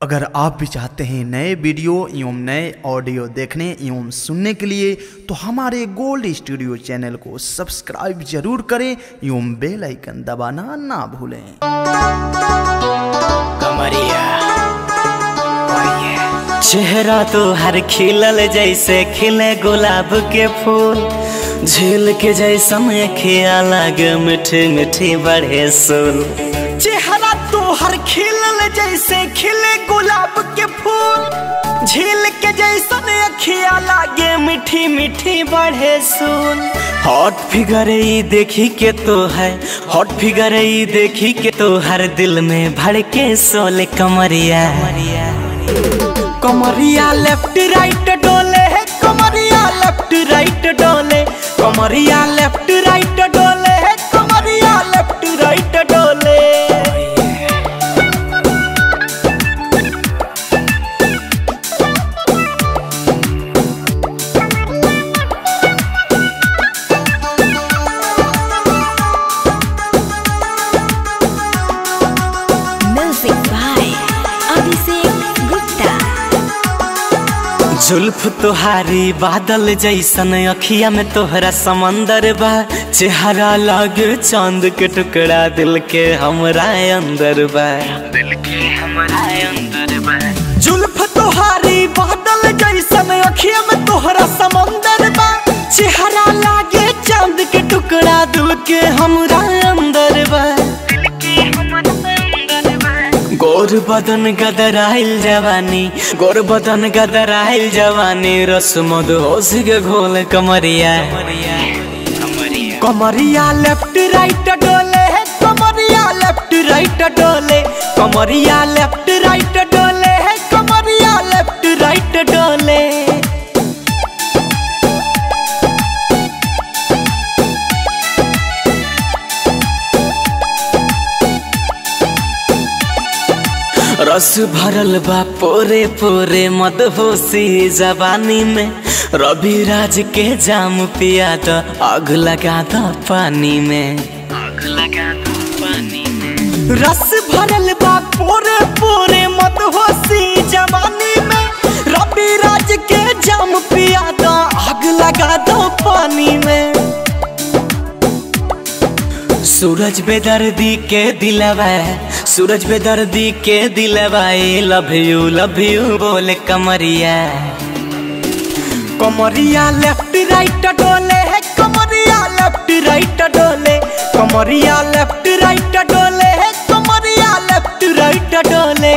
अगर आप भी चाहते हैं नए वीडियो एवं नए ऑडियो देखने एवं सुनने के लिए तो हमारे गोल्ड स्टूडियो चैनल को सब्सक्राइब जरूर करें एवं बेल आइकन दबाना ना भूलें। कमरिया चेहरा तो हर खिलल जैसे खिले गुलाब के फूल, झील के जैसा में खिया लागे मीठी मीठी बढ़े सुल। चेहरा तो हर खिलल जैसे खिले गुलाब के फूल, झील के जैसा अखिया लागे मीठी मीठी बढ़े सुन। हॉट फिगर ई देखी के तो है, हॉट फिगर ई देखी के तो हर दिल में भड़के सोले। कमरिया कमरिया लेफ्ट राइट डोले है, कमरिया लेफ्ट राइट डोले, कमरिया लेफ्ट राइट डोले है, कमरिया लेफ्ट राइट डोले। जुल्फ तोहारी बादल जैसन, अखिया में तोहरा समंदर बा। चेहरा लागे चांद के टुकड़ा, दिल के हमरा अंदर बा, दिल के हमरा अंदर बा। जुल्फ तोहारी बादल जैसन, अखिया में तोहरा समंदर बा। चेहरा लागे चांद के टुकड़ा, दिल के हमरा अंदर बा। गोर बदन गदराइल जवानी, गोर बदन गदराइल जवानी, रस मदहोश के घोल। कमरिया कमरिया लेफ्ट राइट डोले है, कमरिया लेफ्ट राइट डोले, कमरिया लेफ्ट राइट डोले है, कमरिया लेफ्ट राइट डोले। रस भरल बा पोरे पोरे मदहोशी जवानी में, रवि राज के जाम पिया तो आग लगा दो पानी में, आग लगा दो पानी में। रस भरल बा पोरे पोरे मदहोशी जवानी में, रवि राज के जाम पिया तो आग लगा दो पानी में। सूरज बेदर्दी के दिलवा, सूरज बेदर्दी के दिलवा, लव यू बोले। कमरिया कमरिया लेफ्ट राइट डोले है, कमरिया लेफ्ट राइट डोले, कमरिया लेफ्ट राइट डोले है, कमरिया लेफ्ट राइट डोले।